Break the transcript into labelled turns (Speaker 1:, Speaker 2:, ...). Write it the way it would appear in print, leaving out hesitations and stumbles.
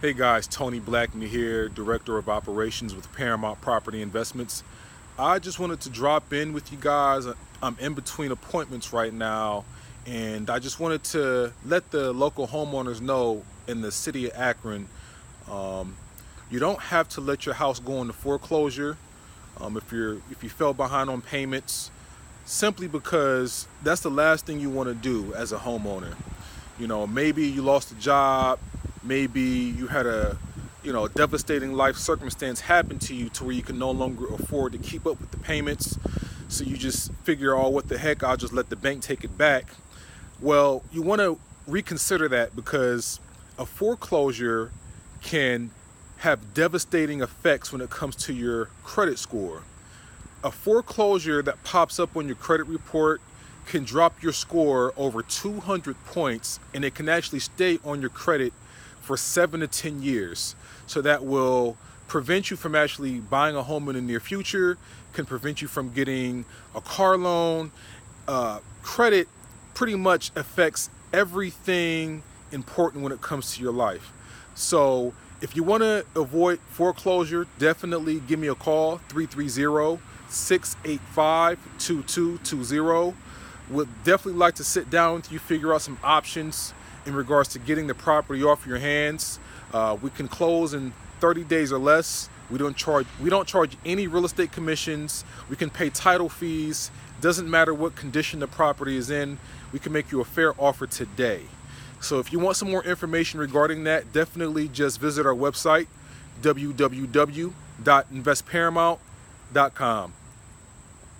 Speaker 1: Hey guys, Tony Blackney here, Director of Operations with Paramount Property Investments. I just wanted to drop in with you guys. I'm in between appointments right now, and I just wanted to let the local homeowners know in the city of Akron, you don't have to let your house go into foreclosure if you fell behind on payments, simply because that's the last thing you want to do as a homeowner. You know, maybe you lost a job, maybe you had a devastating life circumstance happen to you to where you can no longer afford to keep up with the payments, so you just figure, oh, what the heck, I'll just let the bank take it back. Well, you want to reconsider that, because a foreclosure can have devastating effects when it comes to your credit score. A foreclosure that pops up on your credit report can drop your score over 200 points, and it can actually stay on your credit for 7 to 10 years. So that will prevent you from actually buying a home in the near future, can prevent you from getting a car loan. Credit pretty much affects everything important when it comes to your life. So if you want to avoid foreclosure, definitely give me a call, 330-685-2220. Would definitely like to sit down with you, figure out some options in regards to getting the property off your hands. We can close in 30 days or less. We don't charge any real estate commissions. We can pay title fees. Doesn't matter what condition the property is in. We can make you a fair offer today. So if you want some more information regarding that, definitely just visit our website, www.investparamount.com.